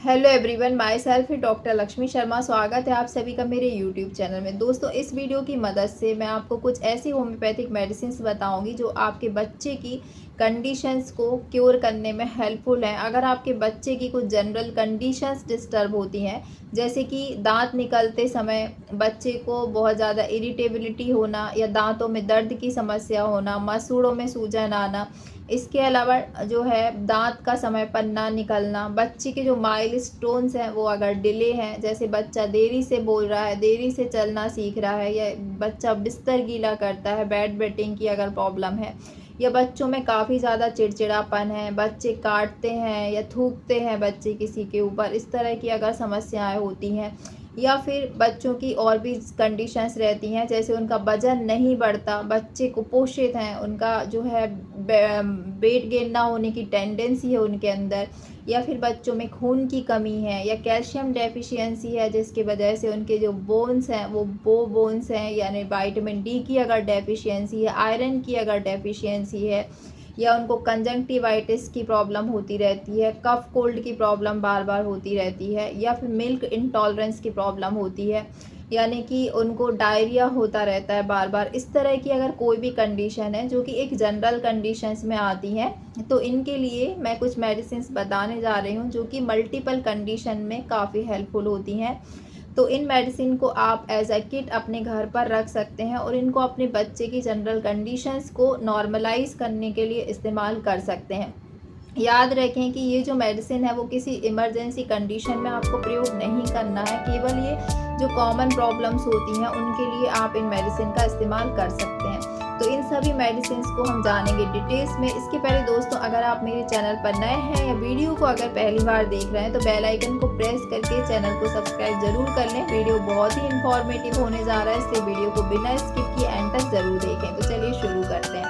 Hello everyone, my self doctor Lakshmi Sharma. स्वागत है आप सभी का मेरे यूट्यूब चैनल में। दोस्तों, इस वीडियो की मदद से मैं आपको कुछ ऐसी होम्योपैथिक मेडिसिन बताऊंगी जो आपके बच्चे की कंडीशंस को क्योर करने में हेल्पफुल हैं। अगर आपके बच्चे की कुछ जनरल कंडीशंस डिस्टर्ब होती हैं, जैसे कि दांत निकलते समय बच्चे को बहुत ज़्यादा इरिटेबिलिटी होना या दांतों में दर्द की समस्या होना, मसूड़ों में सूजन आना, इसके अलावा जो है दांत का समय पर ना निकलना, बच्चे के जो माइलस्टोन्स हैं वो अगर डिले हैं, जैसे बच्चा देरी से बोल रहा है, देरी से चलना सीख रहा है, या बच्चा बिस्तर गीला करता है, बेड वेटिंग की अगर प्रॉब्लम है, या बच्चों में काफ़ी ज़्यादा चिड़चिड़ापन है, बच्चे काटते हैं या थूकते हैं बच्चे किसी के ऊपर, इस तरह की अगर समस्याएं होती हैं, या फिर बच्चों की और भी कंडीशंस रहती हैं, जैसे उनका वजन नहीं बढ़ता, बच्चे कुपोषित हैं, उनका जो है वेट गेन ना होने की टेंडेंसी है उनके अंदर, या फिर बच्चों में खून की कमी है या कैल्शियम डेफिशिएंसी है, जिसकी वजह से उनके जो बोन्स हैं वो बोन्स हैं, यानी विटामिन डी की अगर डेफिशिएंसी है, आयरन की अगर डेफिशिएंसी है, या उनको कंजंक्टिवाइटिस की प्रॉब्लम होती रहती है, कफ कोल्ड की प्रॉब्लम बार बार होती रहती है, या फिर मिल्क इंटॉलरेंस की प्रॉब्लम होती है, यानी कि उनको डायरिया होता रहता है बार बार। इस तरह की अगर कोई भी कंडीशन है जो कि एक जनरल कंडीशंस में आती हैं, तो इनके लिए मैं कुछ मेडिसिन बताने जा रही हूँ जो कि मल्टीपल कंडीशन में काफ़ी हेल्पफुल होती हैं। तो इन मेडिसिन को आप एज अ किट अपने घर पर रख सकते हैं और इनको अपने बच्चे की जनरल कंडीशंस को नॉर्मलाइज करने के लिए इस्तेमाल कर सकते हैं। याद रखें कि ये जो मेडिसिन है वो किसी इमरजेंसी कंडीशन में आपको प्रयोग नहीं करना है, केवल ये जो कॉमन प्रॉब्लम्स होती हैं उनके लिए आप इन मेडिसिन का इस्तेमाल कर सकते हैं। तो इन सभी मेडिसिन को हम जानेंगे डिटेल्स में। इसके पहले दोस्तों, अगर आप मेरे चैनल पर नए हैं या वीडियो को अगर पहली बार देख रहे हैं तो बेल आइकन को प्रेस करके चैनल को सब्सक्राइब जरूर कर लें। वीडियो बहुत ही इंफॉर्मेटिव होने जा रहा है, इसलिए वीडियो को बिना स्किप किए एंड तक जरूर देखें। तो चलिए शुरू करते हैं।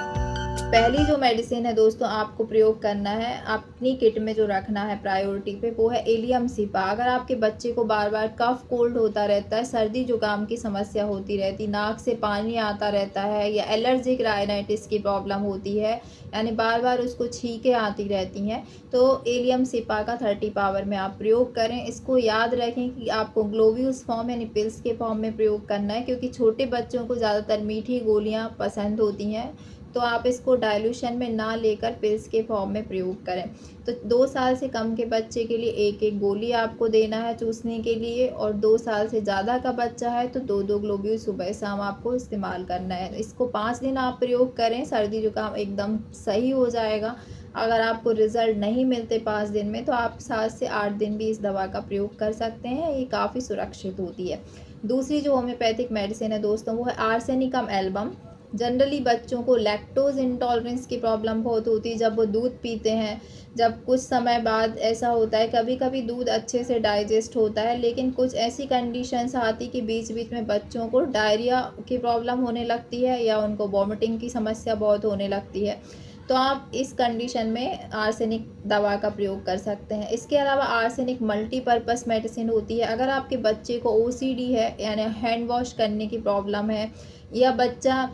पहली जो मेडिसिन है दोस्तों आपको प्रयोग करना है, अपनी किट में जो रखना है प्रायोरिटी पे, वो है एलियम सिपा। अगर आपके बच्चे को बार बार कफ कोल्ड होता रहता है, सर्दी जुकाम की समस्या होती रहती, नाक से पानी आता रहता है, या एलर्जिक राइनाइटिस की प्रॉब्लम होती है, यानी बार बार उसको छींकें आती रहती हैं, तो एलियम सिपा का 30 पावर में आप प्रयोग करें। इसको याद रखें कि आपको ग्लोब्यूल्स फॉर्म यानी पिल्स के फॉर्म में प्रयोग करना है, क्योंकि छोटे बच्चों को ज़्यादातर मीठी गोलियाँ पसंद होती हैं, तो आप इसको डाइल्यूशन में ना लेकर पिल्स के फॉर्म में प्रयोग करें। तो 2 साल से कम के बच्चे के लिए एक एक गोली आपको देना है चूसने के लिए, और 2 साल से ज़्यादा का बच्चा है तो 2-2 ग्लोब्यूल सुबह शाम आपको इस्तेमाल करना है। इसको 5 दिन आप प्रयोग करें, सर्दी जुकाम एकदम सही हो जाएगा। अगर आपको रिजल्ट नहीं मिलते 5 दिन में तो आप 7 से 8 दिन भी इस दवा का प्रयोग कर सकते हैं, ये काफ़ी सुरक्षित होती है। दूसरी जो होम्योपैथिक मेडिसिन है दोस्तों वो है आर्सेनिकम एल्बम। जनरली बच्चों को लैक्टोज इंटॉलरेंस की प्रॉब्लम बहुत होती है जब वो दूध पीते हैं। जब कुछ समय बाद ऐसा होता है, कभी कभी दूध अच्छे से डाइजेस्ट होता है, लेकिन कुछ ऐसी कंडीशंस आती कि बीच बीच में बच्चों को डायरिया की प्रॉब्लम होने लगती है या उनको वॉमिटिंग की समस्या बहुत होने लगती है। तो आप इस कंडीशन में आर्सेनिक दवा का प्रयोग कर सकते हैं। इसके अलावा आर्सेनिक मल्टीपर्पस मेडिसिन होती है। अगर आपके बच्चे को ओसीडी है, यानी हैंड वॉश करने की प्रॉब्लम है, या बच्चा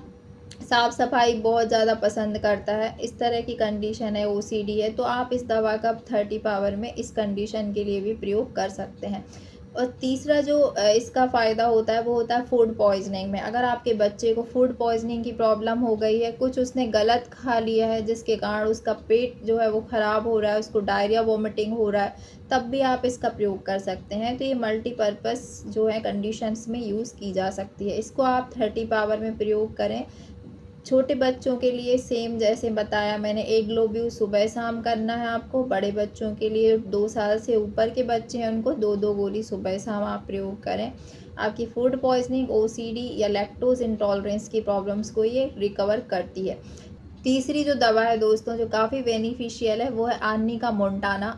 साफ सफाई बहुत ज़्यादा पसंद करता है, इस तरह की कंडीशन है, ओसीडी है, तो आप इस दवा का 30 पावर में इस कंडीशन के लिए भी प्रयोग कर सकते हैं। और तीसरा जो इसका फ़ायदा होता है वो होता है फूड पॉइजनिंग में। अगर आपके बच्चे को फूड पॉइजनिंग की प्रॉब्लम हो गई है, कुछ उसने गलत खा लिया है जिसके कारण उसका पेट जो है वो ख़राब हो रहा है, उसको डायरिया वोमिटिंग हो रहा है, तब भी आप इसका प्रयोग कर सकते हैं। तो ये मल्टीपर्पस जो है कंडीशंस में यूज़ की जा सकती है। इसको आप 30 पावर में प्रयोग करें। छोटे बच्चों के लिए सेम जैसे बताया मैंने, एक ग्लोब्यूल सुबह शाम करना है आपको। बड़े बच्चों के लिए 2 साल से ऊपर के बच्चे हैं उनको 2-2 गोली सुबह शाम आप प्रयोग करें। आपकी फूड पॉइजनिंग, ओसीडी या लैक्टोज इंटॉलरेंस की प्रॉब्लम्स को ये रिकवर करती है। तीसरी जो दवा है दोस्तों जो काफ़ी बेनिफिशियल है वो है आर्निका मोंटाना।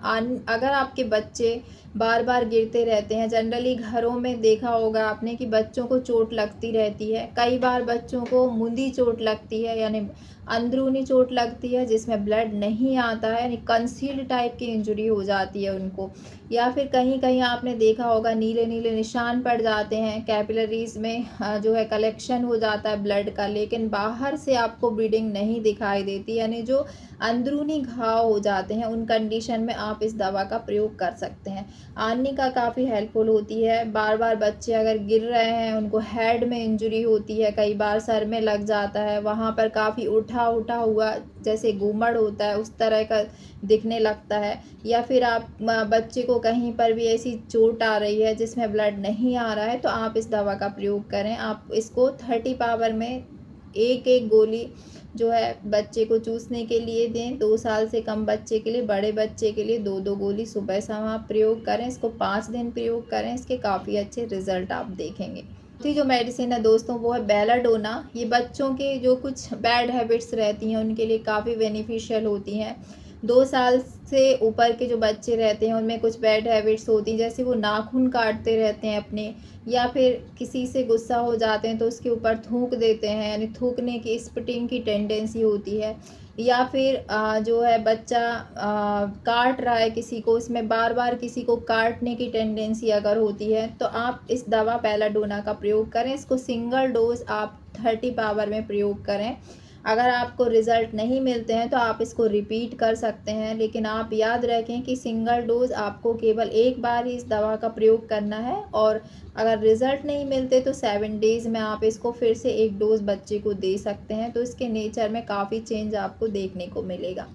अगर आपके बच्चे बार बार गिरते रहते हैं, जनरली घरों में देखा होगा आपने कि बच्चों को चोट लगती रहती है, कई बार बच्चों को मुंदी चोट लगती है, यानी अंदरूनी चोट लगती है जिसमें ब्लड नहीं आता है, यानी कंसील्ड टाइप की इंजरी हो जाती है उनको, या फिर कहीं कहीं आपने देखा होगा नीले नीले निशान पड़ जाते हैं, कैपिलरीज में जो है कलेक्शन हो जाता है ब्लड का, लेकिन बाहर से आपको ब्लीडिंग नहीं दिखाई देती, यानी जो अंदरूनी घाव हो जाते हैं उन कंडीशन में आप इस दवा का प्रयोग कर सकते हैं। आर्निका काफ़ी हेल्पफुल होती है। बार बार बच्चे अगर गिर रहे हैं, उनको हेड में इंजरी होती है, कई बार सर में लग जाता है, वहाँ पर काफ़ी उठा उठा हुआ जैसे घूमड़ होता है उस तरह का दिखने लगता है, या फिर आप बच्चे को कहीं पर भी ऐसी चोट आ रही है जिसमें ब्लड नहीं आ रहा है, तो आप इस दवा का प्रयोग करें। आप इसको 30 पावर में एक एक गोली जो है बच्चे को चूसने के लिए दें। 2 साल से कम बच्चे के लिए, बड़े बच्चे के लिए 2-2 गोली सुबह शाम आप प्रयोग करें। इसको 5 दिन प्रयोग करें, इसके काफ़ी अच्छे रिजल्ट आप देखेंगे। चौथी जो मेडिसिन है दोस्तों वो है बेलाडोना। ये बच्चों के जो कुछ बैड हैबिट्स रहती हैं उनके लिए काफ़ी बेनिफिशियल होती हैं। 2 साल से ऊपर के जो बच्चे रहते हैं उनमें कुछ बैड हैबिट्स होती हैं, जैसे वो नाखून काटते रहते हैं अपने, या फिर किसी से गुस्सा हो जाते हैं तो उसके ऊपर थूक देते हैं, यानी थूकने की स्पिटिंग की टेंडेंसी होती है, या फिर जो है बच्चा काट रहा है किसी को, उसमें बार बार किसी को काटने की टेंडेंसी अगर होती है, तो आप इस दवा बेलाडोना का प्रयोग करें। इसको सिंगल डोज आप 30 पावर में प्रयोग करें। अगर आपको रिज़ल्ट नहीं मिलते हैं तो आप इसको रिपीट कर सकते हैं, लेकिन आप याद रखें कि सिंगल डोज़ आपको केवल एक बार ही इस दवा का प्रयोग करना है, और अगर रिज़ल्ट नहीं मिलते तो 7 डेज़ में आप इसको फिर से एक डोज़ बच्चे को दे सकते हैं, तो इसके नेचर में काफ़ी चेंज आपको देखने को मिलेगा।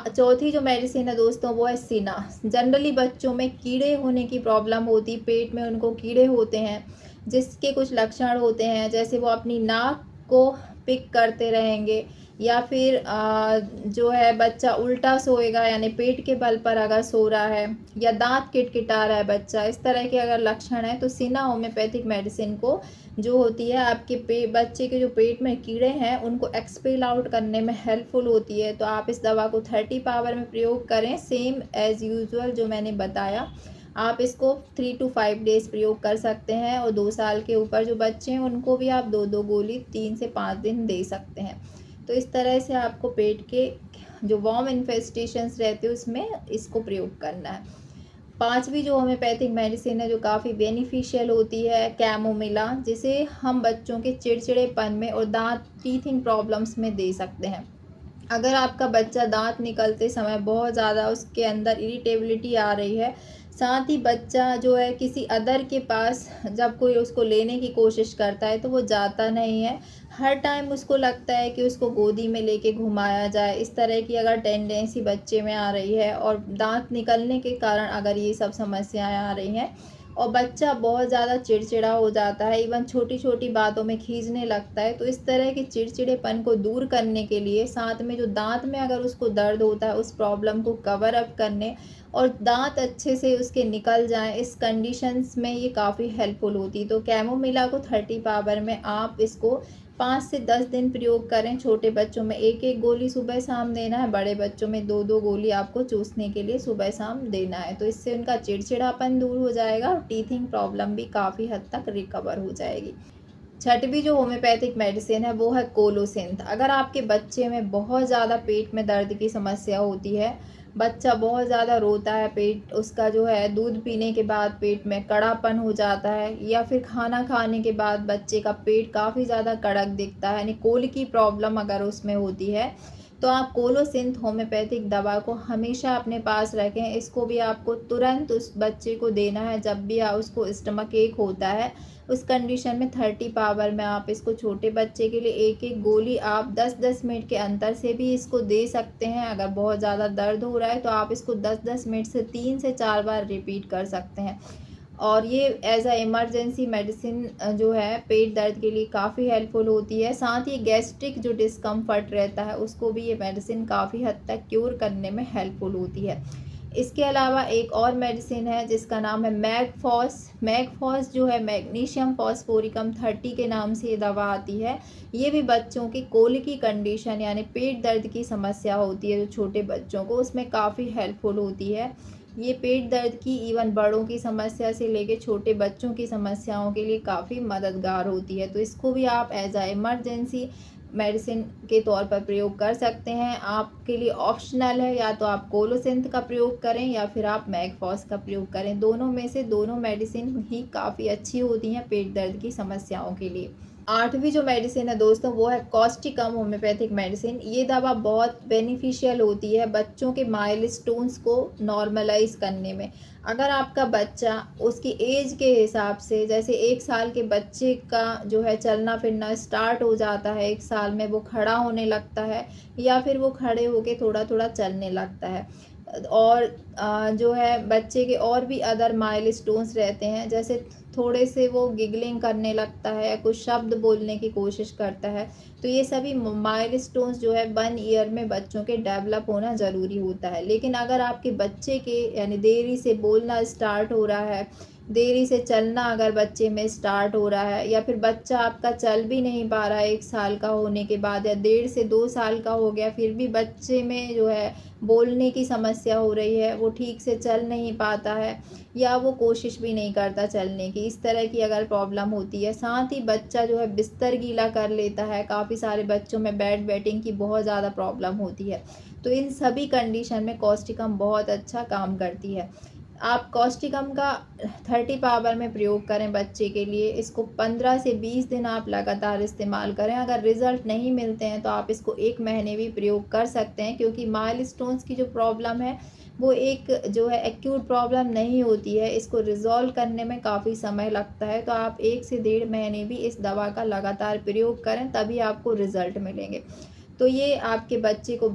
चौथी जो मेडिसिन है दोस्तों वो है सिना। जनरली बच्चों में कीड़े होने की प्रॉब्लम होती, पेट में उनको कीड़े होते हैं जिसके कुछ लक्षण होते हैं, जैसे वो अपनी नाक को पिक करते रहेंगे, या फिर जो है बच्चा उल्टा सोएगा, यानी पेट के बल पर अगर सो रहा है, या दांत किटकिटा रहा है बच्चा, इस तरह के अगर लक्षण है तो सिना होम्योपैथिक मेडिसिन को जो होती है आपके बच्चे के जो पेट में कीड़े हैं उनको एक्सपेल आउट करने में हेल्पफुल होती है। तो आप इस दवा को 30 पावर में प्रयोग करें, सेम एज़ यूजुअल जो मैंने बताया। आप इसको 3 to 5 डेज़ प्रयोग कर सकते हैं, और 2 साल के ऊपर जो बच्चे हैं उनको भी आप 2-2 गोली 3 से 5 दिन दे सकते हैं। तो इस तरह से आपको पेट के जो वॉर्म इन्फेस्टेशंस रहते हैं उसमें इसको प्रयोग करना है। पाँचवीं जो होम्योपैथिक मेडिसिन है जो काफ़ी बेनिफिशियल होती है, कैमोमिला, जिसे हम बच्चों के चिड़चिड़ेपन में और दांत टीथिंग प्रॉब्लम्स में दे सकते हैं। अगर आपका बच्चा दांत निकलते समय बहुत ज़्यादा उसके अंदर इरिटेबिलिटी आ रही है, साथ ही बच्चा जो है किसी अदर के पास जब कोई उसको लेने की कोशिश करता है तो वो जाता नहीं है, हर टाइम उसको लगता है कि उसको गोदी में लेके घुमाया जाए, इस तरह की अगर टेंडेंसी बच्चे में आ रही है, और दांत निकलने के कारण अगर ये सब समस्याएं आ रही हैं, और बच्चा बहुत ज़्यादा चिड़चिड़ा हो जाता है, इवन छोटी छोटी बातों में खींचने लगता है, तो इस तरह के चिड़चिड़ेपन को दूर करने के लिए, साथ में जो दांत में अगर उसको दर्द होता है उस प्रॉब्लम को कवर अप करने और दांत अच्छे से उसके निकल जाएं, इस कंडीशंस में ये काफ़ी हेल्पफुल होती है। तो कैमोमिला को 30 पावर में आप इसको 5 से 10 दिन प्रयोग करें। छोटे बच्चों में 1-1 गोली सुबह शाम देना है, बड़े बच्चों में 2-2 गोली आपको चूसने के लिए सुबह शाम देना है। तो इससे उनका चिड़चिड़ापन दूर हो जाएगा और टीथिंग प्रॉब्लम भी काफ़ी हद तक रिकवर हो जाएगी। छठवीं जो होम्योपैथिक मेडिसिन है वो है कोलोसिंथ। अगर आपके बच्चे में बहुत ज़्यादा पेट में दर्द की समस्या होती है, बच्चा बहुत ज़्यादा रोता है, पेट उसका जो है दूध पीने के बाद पेट में कड़ापन हो जाता है, या फिर खाना खाने के बाद बच्चे का पेट काफ़ी ज़्यादा कड़क दिखता है, यानी कोल की प्रॉब्लम अगर उसमें होती है, तो आप कोलोसिंथ होम्योपैथिक दवा को हमेशा अपने पास रखें। इसको भी आपको तुरंत उस बच्चे को देना है जब भी उसको स्टमक एक होता है, उस कंडीशन में 30 पावर में आप इसको छोटे बच्चे के लिए 1-1 गोली आप 10-10 मिनट के अंतर से भी इसको दे सकते हैं। अगर बहुत ज़्यादा दर्द हो रहा है तो आप इसको 10-10 मिनट से 3 से 4 बार रिपीट कर सकते हैं, और ये एज अ इमरजेंसी मेडिसिन जो है पेट दर्द के लिए काफ़ी हेल्पफुल होती है। साथ ही गैस्ट्रिक जो डिस्कम्फर्ट रहता है उसको भी ये मेडिसिन काफ़ी हद तक क्योर करने में हेल्पफुल होती है। इसके अलावा एक और मेडिसिन है जिसका नाम है मैगफॉस। मैगफॉस जो है मैग्नीशियम फॉस्फोरिकम 30 के नाम से ये दवा आती है। ये भी बच्चों की कोल की कंडीशन यानी पेट दर्द की समस्या होती है जो छोटे बच्चों को, उसमें काफ़ी हेल्पफुल होती है। ये पेट दर्द की इवन बड़ों की समस्या से लेके छोटे बच्चों की समस्याओं के लिए काफ़ी मददगार होती है। तो इसको भी आप एज अ इमरजेंसी मेडिसिन के तौर पर प्रयोग कर सकते हैं। आपके लिए ऑप्शनल है, या तो आप कोलोसिंथ का प्रयोग करें या फिर आप मैगफॉस का प्रयोग करें। दोनों में से दोनों मेडिसिन ही काफ़ी अच्छी होती हैं पेट दर्द की समस्याओं के लिए। 8वीं जो मेडिसिन है दोस्तों, वो है कॉस्टिकम होम्योपैथिक मेडिसिन। ये दवा बहुत बेनिफिशियल होती है बच्चों के माइलस्टोन्स को नॉर्मलाइज़ करने में। अगर आपका बच्चा उसकी एज के हिसाब से, जैसे 1 साल के बच्चे का जो है चलना फिरना स्टार्ट हो जाता है, 1 साल में वो खड़ा होने लगता है, या फिर वो खड़े होके थोड़ा-थोड़ा चलने लगता है। और जो है बच्चे के और भी अदर माइलस्टोन्स रहते हैं, जैसे थोड़े से वो गिगलिंग करने लगता है, कुछ शब्द बोलने की कोशिश करता है। तो ये सभी माइलस्टोन्स जो है 1 ईयर में बच्चों के डेवलप होना ज़रूरी होता है। लेकिन अगर आपके बच्चे के यानी देरी से बोलना स्टार्ट हो रहा है, देरी से चलना अगर बच्चे में स्टार्ट हो रहा है, या फिर बच्चा आपका चल भी नहीं पा रहा है 1 साल का होने के बाद, या 1.5 से 2 साल का हो गया, फिर भी बच्चे में जो है बोलने की समस्या हो रही है, वो ठीक से चल नहीं पाता है, या वो कोशिश भी नहीं करता चलने की, इस तरह की अगर प्रॉब्लम होती है। साथ ही बच्चा जो है बिस्तर गीला कर लेता है, काफ़ी सारे बच्चों में बेड वेटिंग की बहुत ज़्यादा प्रॉब्लम होती है। तो इन सभी कंडीशन में कॉस्टिकम बहुत अच्छा काम करती है। आप कॉस्टिकम का 30 पावर में प्रयोग करें बच्चे के लिए। इसको 15 से 20 दिन आप लगातार इस्तेमाल करें। अगर रिज़ल्ट नहीं मिलते हैं तो आप इसको 1 महीने भी प्रयोग कर सकते हैं, क्योंकि माइलस्टोन्स की जो प्रॉब्लम है वो एक जो है एक्यूट प्रॉब्लम नहीं होती है। इसको रिज़ॉल्व करने में काफ़ी समय लगता है। तो आप 1 से 1.5 महीने भी इस दवा का लगातार प्रयोग करें, तभी आपको रिज़ल्ट मिलेंगे। तो ये आपके बच्चे को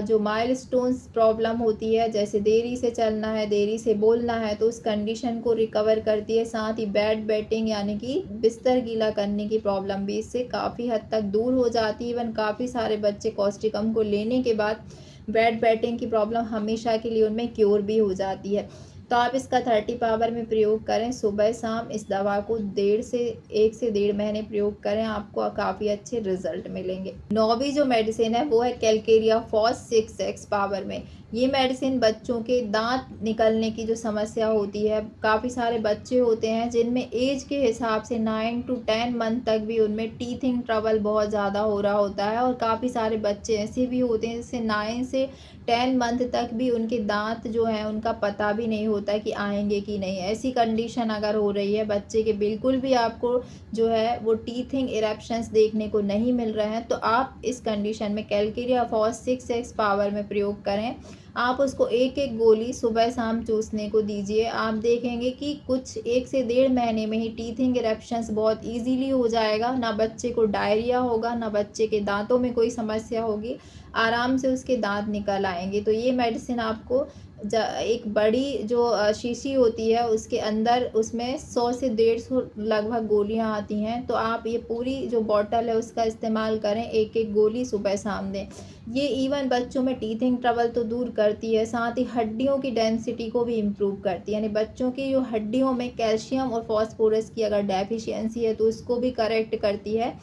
जो माइलस्टोन्स प्रॉब्लम होती है, जैसे देरी से चलना है, देरी से बोलना है, तो उस कंडीशन को रिकवर करती है। साथ ही बेड वेटिंग यानी कि बिस्तर गीला करने की प्रॉब्लम भी इससे काफ़ी हद तक दूर हो जाती है। इवन काफ़ी सारे बच्चे कॉस्टिकम को लेने के बाद बेड वेटिंग की प्रॉब्लम हमेशा के लिए उनमें क्योर भी हो जाती है। तो आप इसका 30 पावर में प्रयोग करें, सुबह-शाम इस दवा को 1 से 1.5 महीने प्रयोग करें, आपको काफ़ी अच्छे रिज़ल्ट मिलेंगे। 9वीं जो मेडिसिन है वो है कैलकेरिया फॉस 6x पावर में। ये मेडिसिन बच्चों के दाँत निकलने की जो समस्या होती है, काफ़ी सारे बच्चे होते हैं जिनमें एज के हिसाब से 9 टू 10 मंथ तक भी उनमें टीथिंग ट्रबल बहुत ज़्यादा हो रहा होता है, और काफ़ी सारे बच्चे ऐसे भी होते हैं जिससे 9 से 10 मंथ तक भी उनके दाँत जो हैं उनका पता भी नहीं होता कि आएँगे कि नहीं। ऐसी कंडीशन अगर हो रही है बच्चे के, बिल्कुल भी आपको जो है वो टीथिंग इरप्शंस देखने को नहीं मिल रहे हैं, तो आप इस कंडीशन में कैलकेरिया फॉस 6x पावर में प्रयोग करें। आप उसको 1-1 गोली सुबह-शाम चूसने को दीजिए। आप देखेंगे कि कुछ 1 से 1.5 महीने में ही टीथिंग इरप्शंस बहुत ईज़िली हो जाएगा। ना बच्चे को डायरिया होगा, ना बच्चे के दाँतों में कोई समस्या होगी। आराम से उसके दाँत निकल आएँगे। तो ये मेडिसिन आपको एक बड़ी जो शीशी होती है उसके अंदर, उसमें 100 से 150 लगभग गोलियाँ आती हैं। तो आप ये पूरी जो बॉटल है उसका इस्तेमाल करें, 1-1 गोली सुबह-शाम दें। ये इवन बच्चों में टीथिंग ट्रबल तो दूर करती है, साथ ही हड्डियों की डेंसिटी को भी इम्प्रूव करती है। यानी बच्चों की जो हड्डियों में कैल्शियम और फास्फोरस की अगर डेफिशिएंसी है तो उसको भी करेक्ट करती है,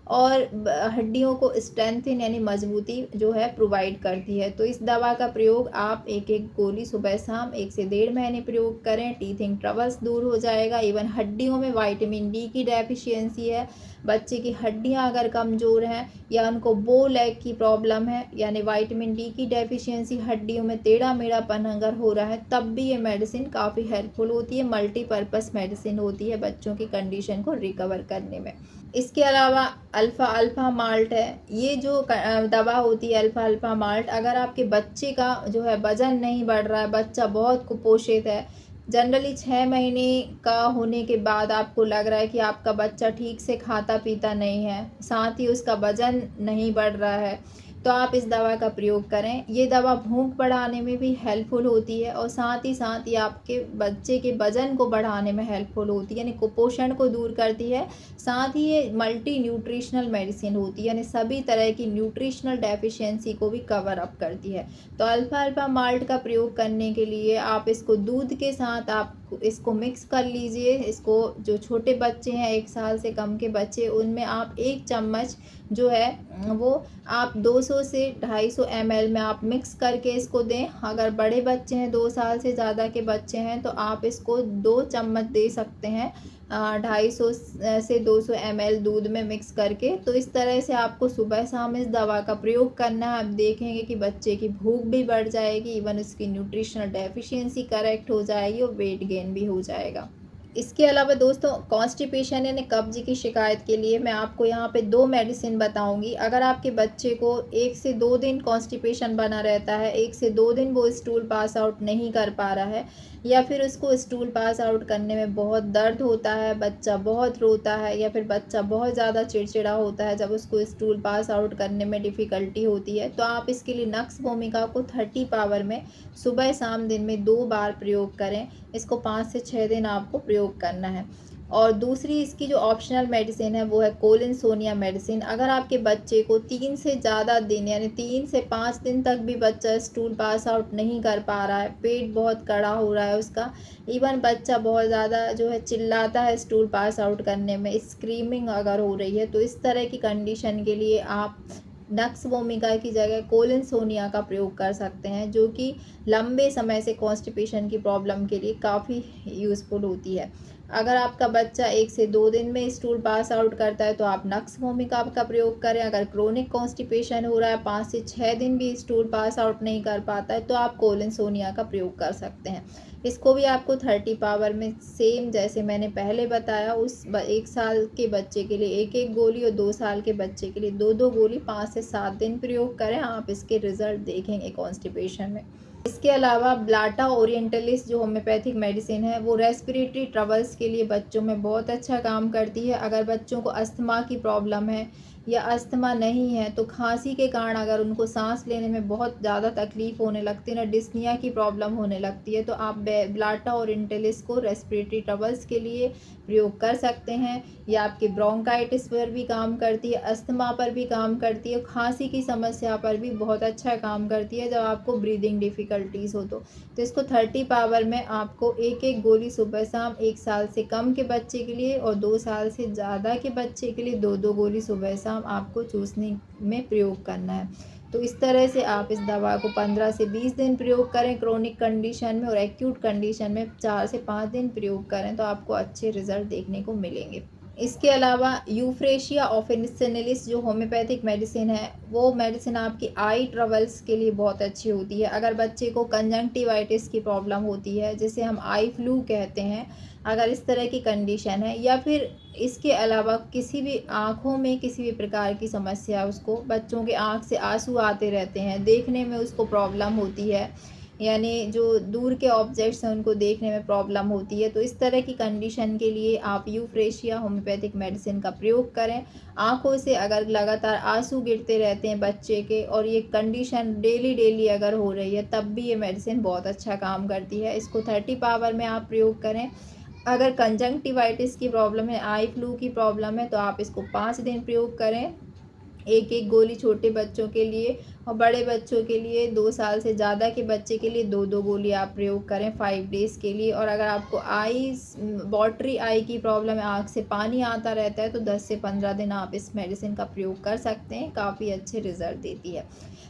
और हड्डियों को स्ट्रेंथन यानी मजबूती जो है प्रोवाइड करती है। तो इस दवा का प्रयोग आप 1-1 गोली सुबह-शाम 1 से 1.5 महीने प्रयोग करें, टीथिंग ट्रबल्स दूर हो जाएगा। इवन हड्डियों में विटामिन डी की डेफिशिएंसी है, बच्चे की हड्डियां अगर कमज़ोर हैं, या उनको बो लेग की प्रॉब्लम है, यानी विटामिन डी की डेफिशिएंसी, हड्डियों में टेढ़ा-मेढ़ापन अगर हो रहा है, तब भी ये मेडिसिन काफ़ी हेल्पफुल होती है। मल्टीपर्पज़ मेडिसिन होती है बच्चों की कंडीशन को रिकवर करने में। इसके अलावा अल्फ़ा माल्ट है। ये जो दवा होती है अल्फ़ा माल्ट, अगर आपके बच्चे का जो है वज़न नहीं बढ़ रहा है, बच्चा बहुत कुपोषित है, जनरली 6 महीने का होने के बाद आपको लग रहा है कि आपका बच्चा ठीक से खाता-पीता नहीं है, साथ ही उसका वज़न नहीं बढ़ रहा है, तो आप इस दवा का प्रयोग करें। ये दवा भूख बढ़ाने में भी हेल्पफुल होती है, और साथ ही आपके बच्चे के वज़न को बढ़ाने में हेल्पफुल होती है, यानी कुपोषण को दूर करती है। साथ ही ये मल्टी न्यूट्रिशनल मेडिसिन होती है, यानी सभी तरह की न्यूट्रिशनल डेफिशिएंसी को भी कवर अप करती है। तो अल्फ़ा माल्ट का प्रयोग करने के लिए आप इसको दूध के साथ आप इसको मिक्स कर लीजिए। इसको जो छोटे बच्चे हैं, 1 साल से कम के बच्चे, उनमें आप 1 चम्मच जो है वो आप 200 से 250 ml में आप मिक्स करके इसको दें। अगर बड़े बच्चे हैं, 2 साल से ज़्यादा के बच्चे हैं, तो आप इसको 2 चम्मच दे सकते हैं 250 से 200 ml दूध में मिक्स करके। तो इस तरह से आपको सुबह शाम इस दवा का प्रयोग करना है। आप देखेंगे कि बच्चे की भूख भी बढ़ जाएगी, इवन उसकी न्यूट्रिशनल डेफिशिएंसी करेक्ट हो जाएगी और वेट गेन भी हो जाएगा। इसके अलावा दोस्तों, कॉन्स्टिपेशन यानी कब्ज की शिकायत के लिए मैं आपको यहाँ पे 2 मेडिसिन बताऊंगी। अगर आपके बच्चे को 1 से 2 दिन कॉन्स्टिपेशन बना रहता है, 1 से 2 दिन वो स्टूल पास आउट नहीं कर पा रहा है, या फिर उसको स्टूल पास आउट करने में बहुत दर्द होता है, बच्चा बहुत रोता है, या फिर बच्चा बहुत ज़्यादा चिड़चिड़ा होता है जब उसको स्टूल पास आउट करने में डिफ़िकल्टी होती है, तो आप इसके लिए नक्स भूमिका को 30 पावर में सुबह शाम दिन में 2 बार प्रयोग करें। इसको 5 से 6 दिन आपको प्रयोग करना है। और दूसरी इसकी जो ऑप्शनल मेडिसिन है वो है कोलिनसोनिया मेडिसिन। अगर आपके बच्चे को 3 से ज़्यादा दिन यानी 3 से 5 दिन तक भी बच्चा स्टूल पास आउट नहीं कर पा रहा है, पेट बहुत कड़ा हो रहा है उसका, इवन बच्चा बहुत ज़्यादा जो है चिल्लाता है स्टूल पास आउट करने में, स्क्रीमिंग अगर हो रही है, तो इस तरह की कंडीशन के लिए आप नक्स भूमिका की जगह कोलिनसोनिया का प्रयोग कर सकते हैं, जो कि लंबे समय से कॉन्स्टिपेशन की प्रॉब्लम के लिए काफ़ी यूज़फुल होती है। अगर आपका बच्चा 1 से 2 दिन में स्टूल पास आउट करता है तो आप नक्स भूमिका का प्रयोग करें। अगर क्रोनिक कॉन्स्टिपेशन हो रहा है, 5 से 6 दिन भी स्टूल पास आउट नहीं कर पाता है, तो आप कोलिनसोनिया का प्रयोग कर सकते हैं। इसको भी आपको 30 पावर में सेम जैसे मैंने पहले बताया, उस 1 साल के बच्चे के लिए 1-1 गोली और 2 साल के बच्चे के लिए 2-2 गोली 5 से 7 दिन प्रयोग करें। आप इसके रिजल्ट देखेंगे कॉन्स्टिपेशन में। इसके अलावा ब्लाटा ओरिएंटलिस जो होम्योपैथिक मेडिसिन है, वो रेस्पिरेटरी ट्रबल्स के लिए बच्चों में बहुत अच्छा काम करती है। अगर बच्चों को अस्थमा की प्रॉब्लम है या अस्थमा नहीं है, तो खांसी के कारण अगर उनको सांस लेने में बहुत ज़्यादा तकलीफ होने लगती है ना, डिस्निया की प्रॉब्लम होने लगती है, तो आप ब्लाटा ओरिएंटलिस को रेस्पिरेटरी ट्रबल्स के लिए प्रयोग कर सकते हैं। यह आपके ब्रोंकाइटिस पर भी काम करती है, अस्थमा पर भी काम करती है, खांसी की समस्या पर भी बहुत अच्छा काम करती है जब आपको ब्रीदिंग डिफ़िकल्टीज़ हो तो इसको 30 पावर में आपको 1-1 गोली सुबह शाम 1 साल से कम के बच्चे के लिए और 2 साल से ज़्यादा के बच्चे के लिए 2-2 गोली सुबह शाम आपको चूसने में प्रयोग करना है। तो इस तरह से आप इस दवा को 15 से 20 दिन प्रयोग करें क्रोनिक कंडीशन में, और एक्यूट कंडीशन में 4 से 5 दिन प्रयोग करें, तो आपको अच्छे रिजल्ट देखने को मिलेंगे। इसके अलावा यूफ्रेशिया ऑफिनिसिनिलिस जो होम्योपैथिक मेडिसिन है, वो मेडिसिन आपकी आई ट्रबल्स के लिए बहुत अच्छी होती है। अगर बच्चे को कंजंक्टिवाइटिस की प्रॉब्लम होती है, जिसे हम आई फ्लू कहते हैं, अगर इस तरह की कंडीशन है, या फिर इसके अलावा किसी भी आँखों में किसी भी प्रकार की समस्या है उसको, बच्चों के आँख से आँसू आते रहते हैं, देखने में उसको प्रॉब्लम होती है, यानी जो दूर के ऑब्जेक्ट्स हैं उनको देखने में प्रॉब्लम होती है, तो इस तरह की कंडीशन के लिए आप यूफ्रेशिया होम्योपैथिक मेडिसिन का प्रयोग करें। आँखों से अगर लगातार आँसू गिरते रहते हैं बच्चे के और ये कंडीशन डेली अगर हो रही है, तब भी ये मेडिसिन बहुत अच्छा काम करती है। इसको 30 पावर में आप प्रयोग करें। अगर कंजंक्टिवाइटिस की प्रॉब्लम है, आई फ्लू की प्रॉब्लम है, तो आप इसको 5 दिन प्रयोग करें। 1-1 गोली छोटे बच्चों के लिए, और बड़े बच्चों के लिए 2 साल से ज़्यादा के बच्चे के लिए 2-2 गोली आप प्रयोग करें 5 डेज़ के लिए। और अगर आपको वाटरी आई की प्रॉब्लम है, आँख से पानी आता रहता है, तो 10 से 15 दिन आप इस मेडिसिन का प्रयोग कर सकते हैं, काफ़ी अच्छे रिजल्ट देती है।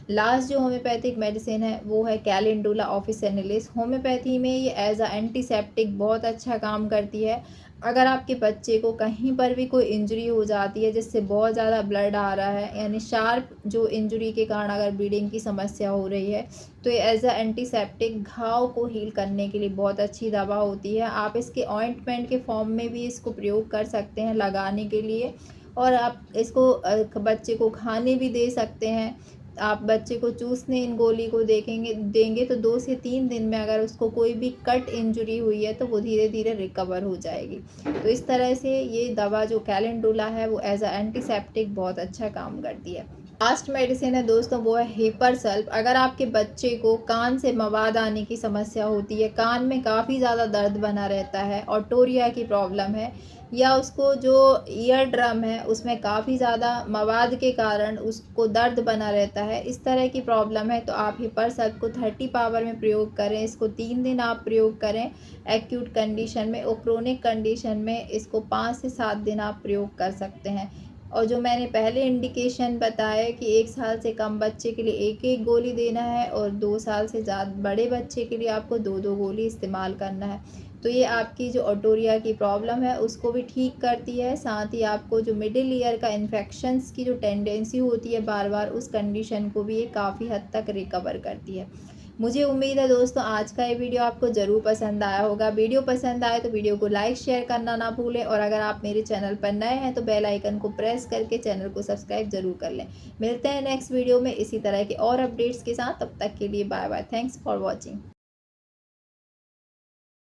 लास्ट जो होम्योपैथिक मेडिसिन है वो है कैलेंडुला ऑफिसिनिलिस। होम्योपैथी में ये एज अ एंटीसेप्टिक बहुत अच्छा काम करती है। अगर आपके बच्चे को कहीं पर भी कोई इंजरी हो जाती है जिससे बहुत ज़्यादा ब्लड आ रहा है, यानी शार्प जो इंजरी के कारण अगर ब्लीडिंग की समस्या हो रही है, तो ये एज अ एंटीसेप्टिक घाव को हील करने के लिए बहुत अच्छी दवा होती है। आप इसके ऑइंटमेंट के फॉर्म में भी इसको प्रयोग कर सकते हैं लगाने के लिए, और आप इसको बच्चे को खाने भी दे सकते हैं। आप बच्चे को चूसने इन गोली को देंगे तो 2 से 3 दिन में अगर उसको कोई भी कट इंजरी हुई है, तो वो धीरे-धीरे रिकवर हो जाएगी। तो इस तरह से ये दवा जो कैलेंडुला है वो एज अ एंटीसेप्टिक बहुत अच्छा काम करती है। लास्ट मेडिसिन है दोस्तों, वो है हिपरसल्फ। अगर आपके बच्चे को कान से मवाद आने की समस्या होती है, कान में काफ़ी ज़्यादा दर्द बना रहता है, ऑटोरिया की प्रॉब्लम है, या उसको जो ईयर ड्रम है उसमें काफ़ी ज़्यादा मवाद के कारण उसको दर्द बना रहता है, इस तरह की प्रॉब्लम है, तो आप हिपरसल्फ को 30 पावर में प्रयोग करें। इसको 3 दिन आप प्रयोग करें एक्यूट कंडीशन में, और क्रोनिक कंडीशन में इसको 5 से 7 दिन आप प्रयोग कर सकते हैं। और जो मैंने पहले इंडिकेशन बताया कि 1 साल से कम बच्चे के लिए 1-1 गोली देना है और 2 साल से बड़े बच्चे के लिए आपको 2-2 गोली इस्तेमाल करना है। तो ये आपकी जो ओटोरिया की प्रॉब्लम है उसको भी ठीक करती है, साथ ही आपको जो मिडिल ईयर का इन्फेक्शंस की जो टेंडेंसी होती है बार-बार, उस कंडीशन को भी ये काफ़ी हद तक रिकवर करती है। मुझे उम्मीद है दोस्तों आज का ये वीडियो आपको ज़रूर पसंद आया होगा। वीडियो पसंद आए तो वीडियो को लाइक शेयर करना ना भूलें और अगर आप मेरे चैनल पर नए हैं तो बेल आइकन को प्रेस करके चैनल को सब्सक्राइब ज़रूर कर लें। मिलते हैं नेक्स्ट वीडियो में इसी तरह के और अपडेट्स के साथ, तब तक के लिए bye bye. Thanks for watching.